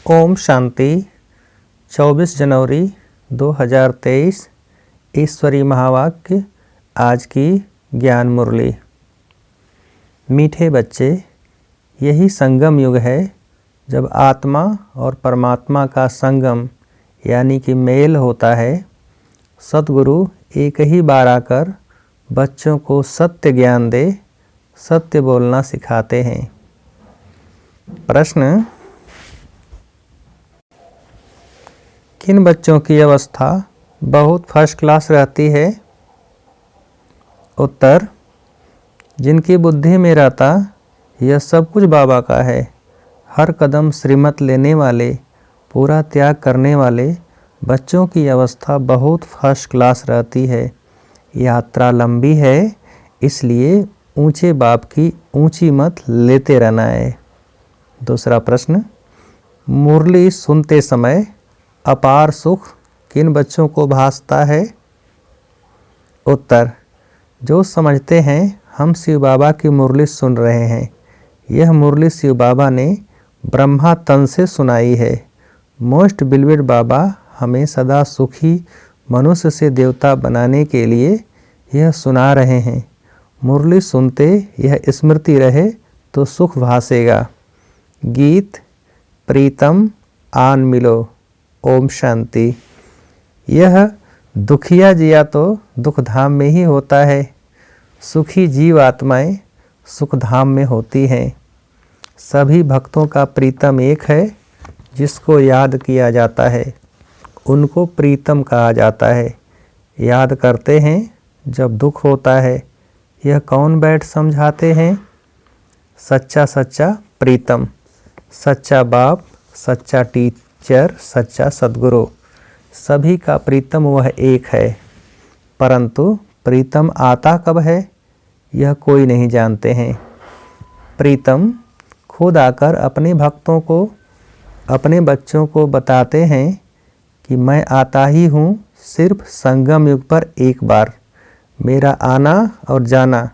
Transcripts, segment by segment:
ओम शांति। 24 जनवरी 2023 ईश्वरी महावाक्य। आज की ज्ञान मुरली। मीठे बच्चे, यही संगम युग है जब आत्मा और परमात्मा का संगम यानी कि मेल होता है। सतगुरु एक ही बार आकर बच्चों को सत्य ज्ञान दे सत्य बोलना सिखाते हैं। प्रश्न: किन बच्चों की अवस्था बहुत फर्स्ट क्लास रहती है? उत्तर: जिनकी बुद्धि में रहता यह सब कुछ बाबा का है, हर कदम श्रीमत लेने वाले, पूरा त्याग करने वाले बच्चों की अवस्था बहुत फर्स्ट क्लास रहती है। यात्रा लंबी है, इसलिए ऊंचे बाप की ऊंची मत लेते रहना है। दूसरा प्रश्न: मुरली सुनते समय अपार सुख किन बच्चों को भासता है? उत्तर: जो समझते हैं हम शिव बाबा की मुरली सुन रहे हैं। यह मुरली शिव बाबा ने ब्रह्मा तन से सुनाई है। मोस्ट बिलवेड बाबा हमें सदा सुखी मनुष्य से देवता बनाने के लिए यह सुना रहे हैं। मुरली सुनते यह स्मृति रहे तो सुख भासेगा। गीत: प्रीतम आन मिलो। ओम शांति। यह दुखिया जिया तो दुख धाम में ही होता है। सुखी जीव आत्माएं सुख धाम में होती हैं। सभी भक्तों का प्रीतम एक है, जिसको याद किया जाता है उनको प्रीतम कहा जाता है। याद करते हैं जब दुख होता है। यह कौन बैठ समझाते हैं? सच्चा सच्चा प्रीतम, सच्चा बाप, सच्चा टीचर, सच्चा सद्गुरु। सभी का प्रीतम वह एक है, परंतु प्रीतम आता कब है यह कोई नहीं जानते हैं। प्रीतम खुद आकर अपने भक्तों को, अपने बच्चों को बताते हैं कि मैं आता ही हूँ सिर्फ संगम युग पर एक बार। मेरा आना और जाना,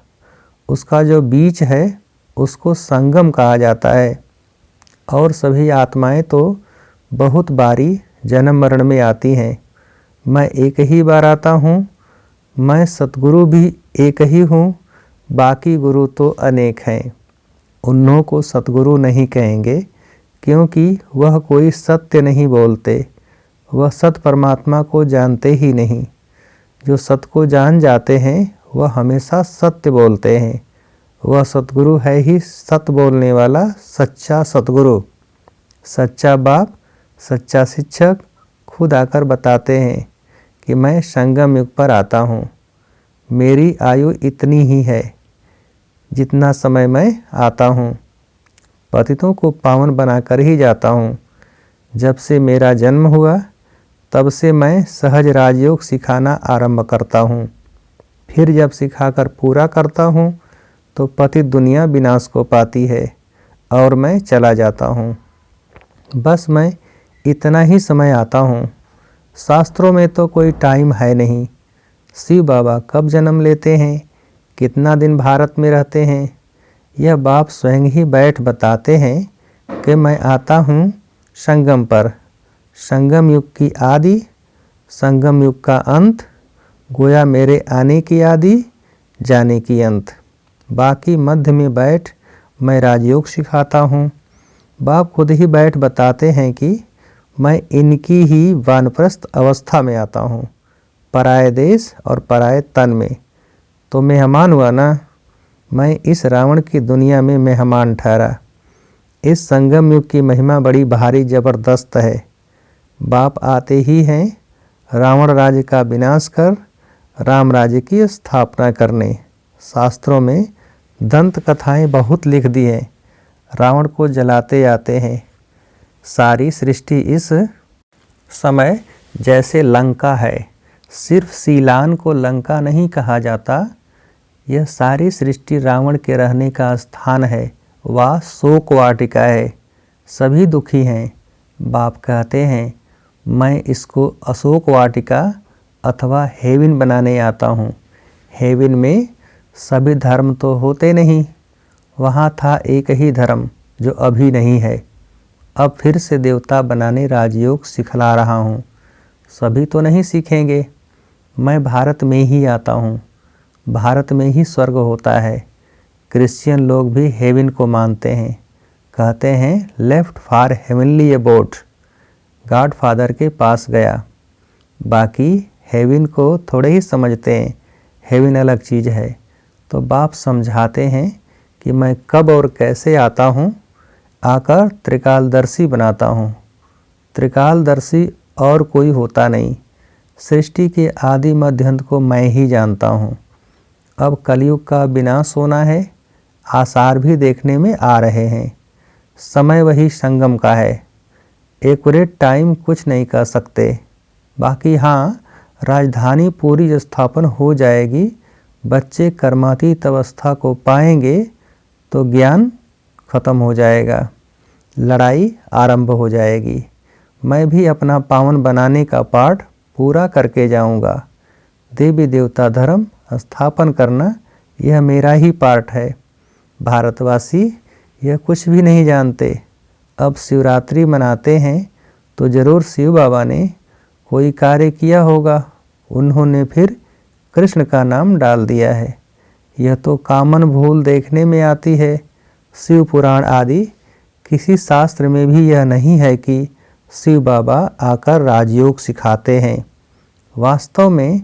उसका जो बीच है उसको संगम कहा जाता है। और सभी आत्माएं तो बहुत बारी जन्म मरण में आती हैं। मैं एक ही बार आता हूँ। मैं सतगुरु भी एक ही हूँ, बाकी गुरु तो अनेक हैं। उन्हों को सतगुरु नहीं कहेंगे, क्योंकि वह कोई सत्य नहीं बोलते। वह सत परमात्मा को जानते ही नहीं। जो सत को जान जाते हैं वह हमेशा सत्य बोलते हैं। वह सतगुरु है ही सत बोलने वाला सच्चा सतगुरु। सच्चा बाप, सच्चा शिक्षक खुद आकर बताते हैं कि मैं संगम युग पर आता हूँ। मेरी आयु इतनी ही है जितना समय मैं आता हूँ। पतितों को पावन बनाकर ही जाता हूँ। जब से मेरा जन्म हुआ तब से मैं सहज राजयोग सिखाना आरंभ करता हूँ। फिर जब सिखाकर पूरा करता हूँ तो पतित दुनिया विनाश को पाती है और मैं चला जाता हूँ। बस मैं इतना ही समय आता हूँ। शास्त्रों में तो कोई टाइम है नहीं। शिव बाबा कब जन्म लेते हैं, कितना दिन भारत में रहते हैं, यह बाप स्वयं ही बैठ बताते हैं कि मैं आता हूँ संगम पर। संगम युग की आदि, संगम युग का अंत, गोया मेरे आने की आदि, जाने की अंत। बाकी मध्य में बैठ मैं राजयोग सिखाता हूँ। बाप खुद ही बैठ बताते हैं कि मैं इनकी ही वानप्रस्थ अवस्था में आता हूँ, पराये देश और पराये तन में। तो मेहमान हुआ ना। मैं इस रावण की दुनिया में मेहमान ठहरा। इस संगम युग की महिमा बड़ी भारी जबरदस्त है। बाप आते ही हैं रावण राज्य का विनाश कर राम राज्य की स्थापना करने। शास्त्रों में दंत कथाएं बहुत लिख दी हैं। रावण को जलाते आते हैं। सारी सृष्टि इस समय जैसे लंका है। सिर्फ सीलान को लंका नहीं कहा जाता। यह सारी सृष्टि रावण के रहने का स्थान है। वह शोक वाटिका है। सभी दुखी हैं। बाप कहते हैं मैं इसको अशोक वाटिका अथवा हेवन बनाने आता हूँ। हेवन में सभी धर्म तो होते नहीं। वहाँ था एक ही धर्म जो अभी नहीं है। अब फिर से देवता बनाने राजयोग सिखला रहा हूँ। सभी तो नहीं सीखेंगे। मैं भारत में ही आता हूँ। भारत में ही स्वर्ग होता है। क्रिश्चियन लोग भी हेवन को मानते हैं। कहते हैं left for heavenly abode, God father के पास गया। बाकी हेवन को थोड़े ही समझते हैं। हेवन अलग चीज़ है। तो बाप समझाते हैं कि मैं कब और कैसे आता हूँ, आकर त्रिकालदर्शी बनाता हूँ। त्रिकालदर्शी और कोई होता नहीं। सृष्टि के आदि मध्य अंत को मैं ही जानता हूँ। अब कलयुग का विनाश होना है। आसार भी देखने में आ रहे हैं। समय वही संगम का है। एक्यूरेट टाइम कुछ नहीं कह सकते। बाकी हाँ, राजधानी पूरी स्थापन हो जाएगी। बच्चे कर्मातीत अवस्था को पाएंगे तो ज्ञान खत्म हो जाएगा, लड़ाई आरंभ हो जाएगी। मैं भी अपना पावन बनाने का पाठ पूरा करके जाऊंगा। देवी देवता धर्म स्थापन करना यह मेरा ही पाठ है। भारतवासी यह कुछ भी नहीं जानते। अब शिवरात्रि मनाते हैं तो ज़रूर शिव बाबा ने कोई कार्य किया होगा। उन्होंने फिर कृष्ण का नाम डाल दिया है। यह तो कॉमन भूल देखने में आती है। शिव पुराण आदि किसी शास्त्र में भी यह नहीं है कि शिव बाबा आकर राजयोग सिखाते हैं। वास्तव में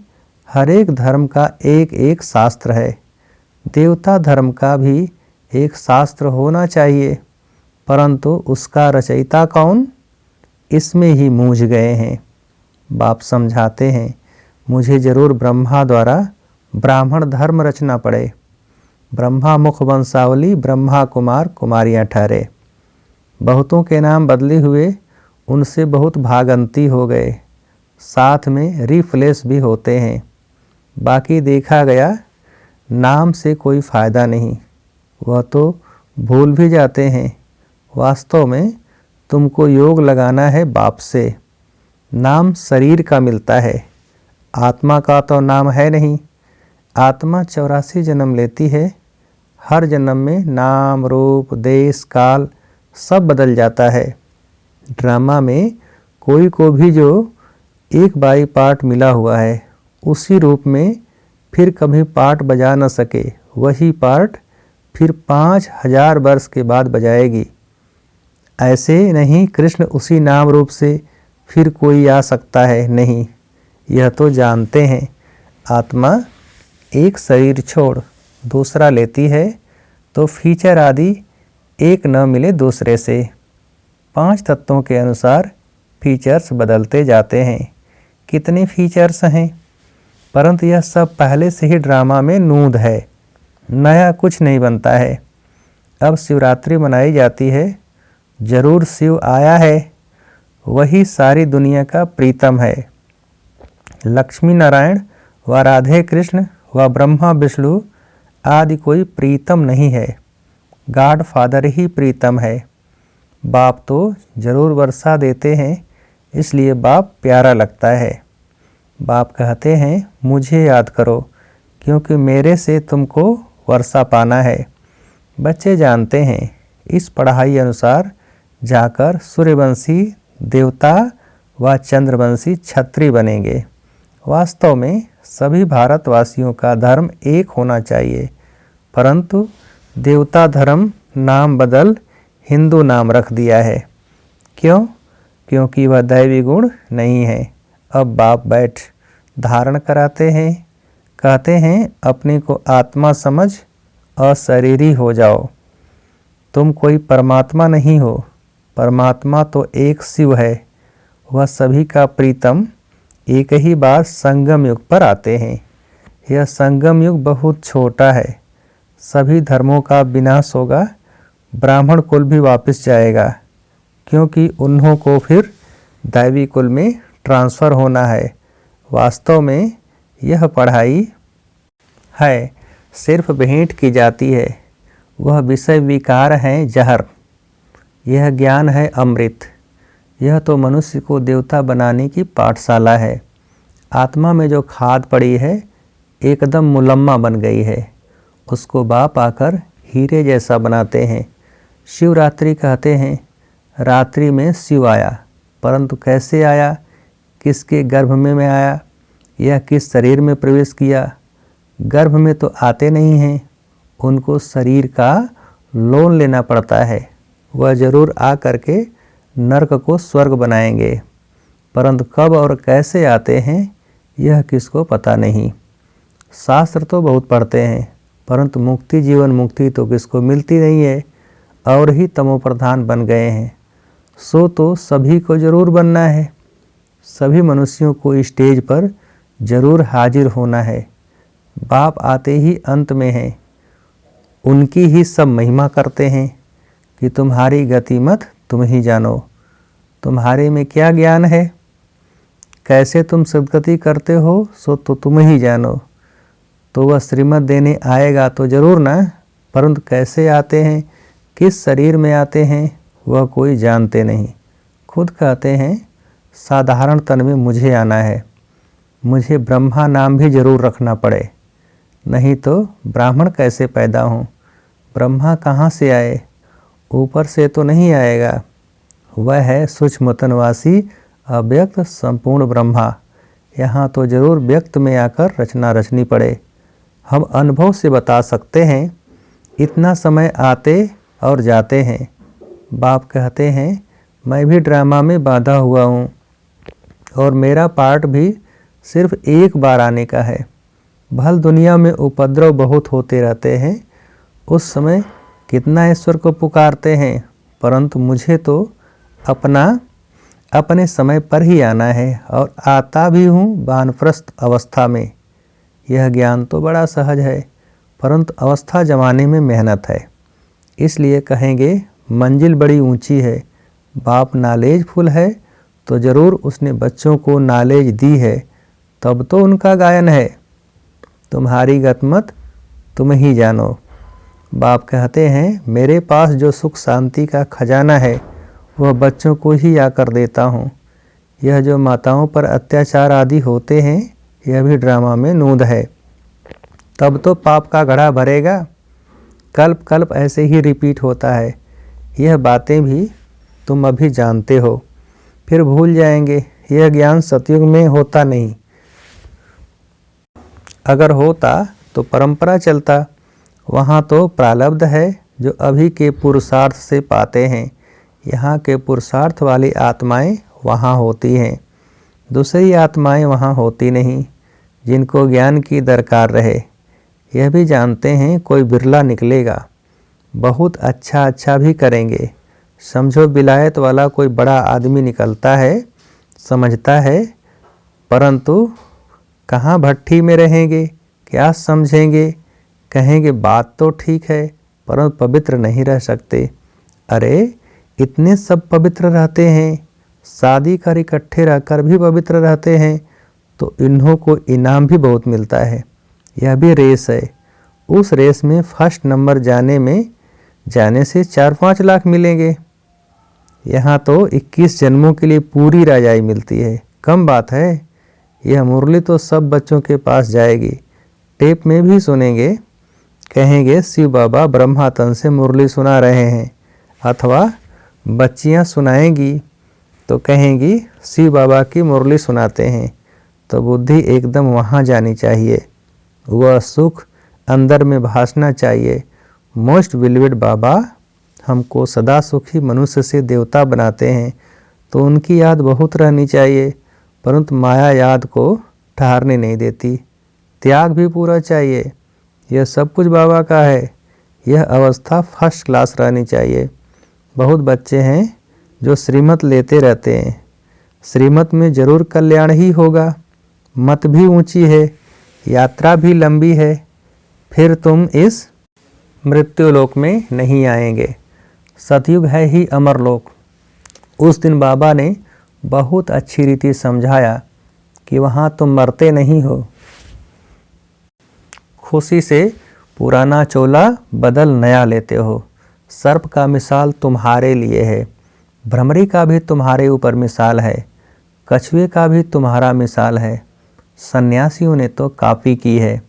हर एक धर्म का एक एक शास्त्र है। देवता धर्म का भी एक शास्त्र होना चाहिए, परंतु उसका रचयिता कौन, इसमें ही मूझ गए हैं। बाप समझाते हैं मुझे जरूर ब्रह्मा द्वारा ब्राह्मण धर्म रचना पड़े। ब्रह्मा मुख वंशावली ब्रह्मा कुमार कुमारियाँ ठहरे। बहुतों के नाम बदले हुए, उनसे बहुत भागंती हो गए। साथ में रिफ्लेस भी होते हैं। बाकी देखा गया नाम से कोई फ़ायदा नहीं, वह तो भूल भी जाते हैं। वास्तव में तुमको योग लगाना है बाप से। नाम शरीर का मिलता है, आत्मा का तो नाम है नहीं। आत्मा 84 जन्म लेती है। हर जन्म में नाम रूप देश काल सब बदल जाता है। ड्रामा में कोई को भी जो एक बाई पार्ट मिला हुआ है, उसी रूप में फिर कभी पार्ट बजा न सके, वही पार्ट फिर 5000 वर्ष के बाद बजाएगी। ऐसे नहीं कृष्ण उसी नाम रूप से फिर कोई आ सकता है, नहीं। यह तो जानते हैं आत्मा एक शरीर छोड़ दूसरा लेती है तो फीचर आदि एक न मिले दूसरे से। 5 तत्वों के अनुसार फीचर्स बदलते जाते हैं। कितने फीचर्स हैं, परंतु यह सब पहले से ही ड्रामा में नूद है। नया कुछ नहीं बनता है। अब शिवरात्रि मनाई जाती है। जरूर शिव आया है, वही सारी दुनिया का प्रीतम है। लक्ष्मी नारायण व राधे कृष्ण व ब्रह्मा विष्णु आदि कोई प्रीतम नहीं है। गॉड फादर ही प्रीतम है। बाप तो जरूर वर्षा देते हैं, इसलिए बाप प्यारा लगता है। बाप कहते हैं मुझे याद करो, क्योंकि मेरे से तुमको वर्षा पाना है। बच्चे जानते हैं इस पढ़ाई अनुसार जाकर सूर्यवंशी देवता व चंद्रवंशी छत्री बनेंगे। वास्तव में सभी भारतवासियों का धर्म एक होना चाहिए, परंतु देवता धर्म नाम बदल हिंदू नाम रख दिया है। क्यों? क्योंकि वह दैवी गुण नहीं है। अब बाप बैठ धारण कराते हैं। कहते हैं अपने को आत्मा समझ अशरीरी हो जाओ। तुम कोई परमात्मा नहीं हो। परमात्मा तो एक शिव है। वह सभी का प्रीतम एक ही बार संगम युग पर आते हैं। यह संगम युग बहुत छोटा है। सभी धर्मों का विनाश होगा। ब्राह्मण कुल भी वापस जाएगा, क्योंकि उन्हों को फिर दैवी कुल में ट्रांसफ़र होना है। वास्तव में यह पढ़ाई है, सिर्फ भेंट की जाती है। वह विषय विकार हैं जहर, यह ज्ञान है अमृत। यह तो मनुष्य को देवता बनाने की पाठशाला है। आत्मा में जो खाद पड़ी है एकदम मुलम्मा बन गई है, उसको बाप आकर हीरे जैसा बनाते हैं। शिवरात्रि कहते हैं रात्रि में शिव आया, परंतु कैसे आया, किसके गर्भ में आया, यह किस शरीर में प्रवेश किया। गर्भ में तो आते नहीं हैं, उनको शरीर का लोन लेना पड़ता है। वह जरूर आ करके नरक को स्वर्ग बनाएंगे, परंतु कब और कैसे आते हैं यह किसको पता नहीं। शास्त्र तो बहुत पढ़ते हैं, परंतु मुक्ति, जीवन मुक्ति तो किसको मिलती नहीं है, और ही तमोप्रधान बन गए हैं। सो तो सभी को जरूर बनना है, सभी मनुष्यों को स्टेज पर जरूर हाजिर होना है। बाप आते ही अंत में हैं, उनकी ही सब महिमा करते हैं कि तुम्हारी गति मत तुम ही जानो, तुम्हारे में क्या ज्ञान है, कैसे तुम सद्गति करते हो सो तो तुम ही जानो। तो वह श्रीमत देने आएगा तो जरूर ना, परंतु कैसे आते हैं, किस शरीर में आते हैं वह कोई जानते नहीं। खुद कहते हैं साधारण तन में मुझे आना है, मुझे ब्रह्मा नाम भी जरूर रखना पड़े, नहीं तो ब्राह्मण कैसे पैदा हों। ब्रह्मा कहाँ से आए, ऊपर से तो नहीं आएगा, वह है सूक्ष्मतनवासी अव्यक्त संपूर्ण ब्रह्मा। यहाँ तो जरूर व्यक्त में आकर रचना रचनी पड़े। हम अनुभव से बता सकते हैं, इतना समय आते और जाते हैं। बाप कहते हैं मैं भी ड्रामा में बांधा हुआ हूँ और मेरा पार्ट भी सिर्फ एक बार आने का है। भल दुनिया में उपद्रव बहुत होते रहते हैं, उस समय कितना ईश्वर को पुकारते हैं, परंतु मुझे तो अपने समय पर ही आना है और आता भी हूँ वानप्रस्थ अवस्था में। यह ज्ञान तो बड़ा सहज है, परंतु अवस्था जमाने में मेहनत है। इसलिए कहेंगे मंजिल बड़ी ऊंची है। बाप नॉलेज फुल है तो जरूर उसने बच्चों को नॉलेज दी है, तब तो उनका गायन है। तुम्हारी गतमत तुम ही जानो। बाप कहते हैं मेरे पास जो सुख शांति का खजाना है वह बच्चों को ही आकर देता हूँ। यह जो माताओं पर अत्याचार आदि होते हैं यह भी ड्रामा में नूंद है। तब तो पाप का घड़ा भरेगा, कल्प कल्प ऐसे ही रिपीट होता है। यह बातें भी तुम अभी जानते हो, फिर भूल जाएंगे। यह ज्ञान सतयुग में होता नहीं, अगर होता तो परंपरा चलता। वहाँ तो प्रारब्ध है जो अभी के पुरुषार्थ से पाते हैं। यहाँ के पुरुषार्थ वाली आत्माएं वहाँ होती हैं, दूसरी आत्माएं वहाँ होती नहीं जिनको ज्ञान की दरकार रहे। यह भी जानते हैं कोई बिरला निकलेगा, बहुत अच्छा भी करेंगे। समझो विलायत वाला कोई बड़ा आदमी निकलता है, समझता है, परंतु कहाँ भट्ठी में रहेंगे, क्या समझेंगे, कहेंगे बात तो ठीक है परंतु पवित्र नहीं रह सकते। अरे इतने सब पवित्र रहते हैं, शादी कर इकट्ठे रहकर भी पवित्र रहते हैं, तो इन्हों को इनाम भी बहुत मिलता है। यह भी रेस है, उस रेस में फर्स्ट नंबर जाने से 4-5 लाख मिलेंगे। यहाँ तो 21 जन्मों के लिए पूरी राजाई मिलती है, कम बात है। यह मुरली तो सब बच्चों के पास जाएगी, टेप में भी सुनेंगे, कहेंगे शिव बाबा ब्रह्मा तन से मुरली सुना रहे हैं, अथवा बच्चियाँ सुनाएंगी तो कहेंगी शिव बाबा की मुरली सुनाते हैं। तो बुद्धि एकदम वहाँ जानी चाहिए, वह सुख अंदर में भासना चाहिए। मोस्ट बिलीव्ड बाबा हमको सदा सुखी मनुष्य से देवता बनाते हैं, तो उनकी याद बहुत रहनी चाहिए, परंतु माया याद को ठहरने नहीं देती। त्याग भी पूरा चाहिए, यह सब कुछ बाबा का है। यह अवस्था फर्स्ट क्लास रहनी चाहिए। बहुत बच्चे हैं जो श्रीमत लेते रहते हैं, श्रीमत में जरूर कल्याण ही होगा। मत भी ऊंची है, यात्रा भी लंबी है, फिर तुम इस मृत्युलोक में नहीं आएंगे। सतयुग है ही अमरलोक। उस दिन बाबा ने बहुत अच्छी रीति समझाया कि वहाँ तुम मरते नहीं हो, खुशी से पुराना चोला बदल नया लेते हो। सर्प का मिसाल तुम्हारे लिए है, भ्रमरी का भी तुम्हारे ऊपर मिसाल है, कछुए का भी तुम्हारा मिसाल है। सन्यासियों ने तो काफ़ी की है।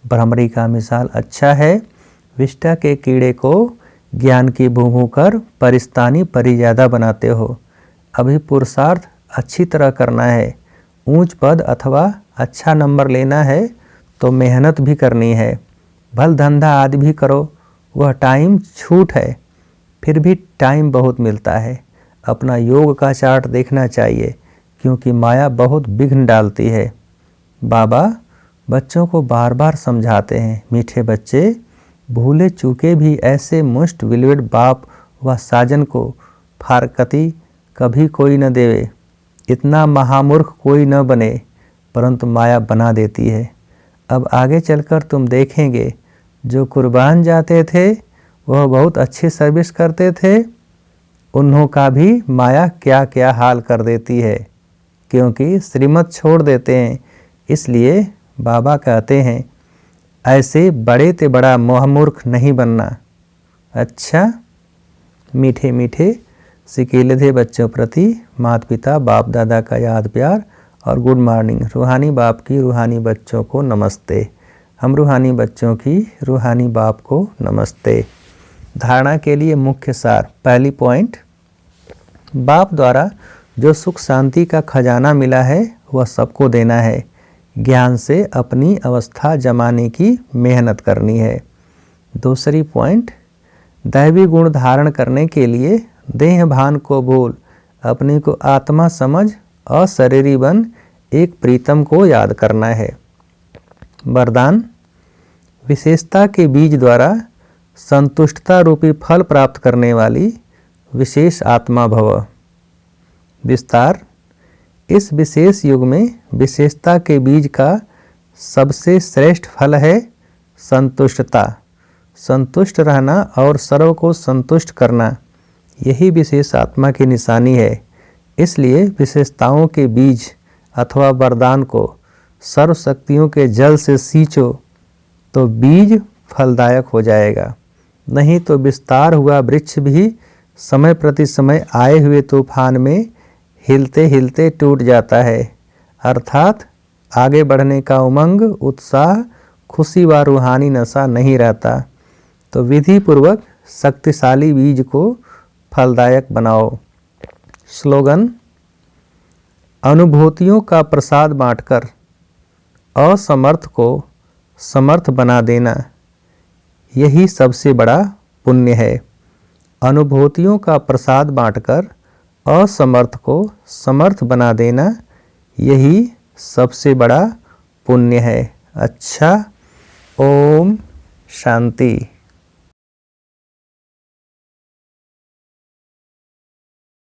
भ्रमरी का मिसाल अच्छा है, विष्ठा के कीड़े को ज्ञान की भूमू कर परिस्तानी परिज्यादा बनाते हो। अभी पुरुषार्थ अच्छी तरह करना है, ऊंच पद अथवा अच्छा नंबर लेना है तो मेहनत भी करनी है। भल धंधा आदि भी करो, वह टाइम छूट है, फिर भी टाइम बहुत मिलता है। अपना योग का चार्ट देखना चाहिए क्योंकि माया बहुत विघ्न डालती है। बाबा बच्चों को बार बार समझाते हैं, मीठे बच्चे, भूले चूके भी ऐसे मुष्ट विलविड बाप व साजन को फारकती कभी कोई न देवे। इतना महामूर्ख कोई न बने, परंतु माया बना देती है। अब आगे चलकर तुम देखेंगे, जो कुर्बान जाते थे वह बहुत अच्छी सर्विस करते थे, उन्हों का भी माया क्या क्या हाल कर देती है, क्योंकि श्रीमत छोड़ देते हैं। इसलिए बाबा कहते हैं, ऐसे बड़े ते बड़ा मोहमूर्ख नहीं बनना। अच्छा, मीठे मीठे सिकीले बच्चों प्रति माता पिता बाप दादा का याद प्यार और गुड मॉर्निंग। रूहानी बाप की रूहानी बच्चों को नमस्ते। हम रूहानी बच्चों की रूहानी बाप को नमस्ते। धारणा के लिए मुख्य सार। पहली पॉइंट, बाप द्वारा जो सुख शांति का खजाना मिला है वह सबको देना है। ज्ञान से अपनी अवस्था जमाने की मेहनत करनी है। दूसरी पॉइंट, दैवी गुण धारण करने के लिए देह भान को भूल अपने को आत्मा समझ और शरीरी बन एक प्रीतम को याद करना है। वरदान, विशेषता के बीज द्वारा संतुष्टता रूपी फल प्राप्त करने वाली विशेष आत्मा भव। विस्तार, इस विशेष युग में विशेषता के बीज का सबसे श्रेष्ठ फल है संतुष्टता। संतुष्ट रहना और सर्व को संतुष्ट करना, यही विशेष आत्मा की निशानी है। इसलिए विशेषताओं के बीज अथवा वरदान को सर्व शक्तियों के जल से सींचो तो बीज फलदायक हो जाएगा, नहीं तो विस्तार हुआ वृक्ष भी समय प्रति समय आए हुए तूफान में हिलते हिलते टूट जाता है। अर्थात आगे बढ़ने का उमंग, उत्साह, खुशी व रूहानी नशा नहीं रहता। तो विधि पूर्वक शक्तिशाली बीज को फलदायक बनाओ। स्लोगन, अनुभूतियों का प्रसाद बांटकर असमर्थ को समर्थ बना देना, यही सबसे बड़ा पुण्य है। अनुभूतियों का प्रसाद बांटकर असमर्थ को समर्थ बना देना, यही सबसे बड़ा पुण्य है। अच्छा, ओम शांति।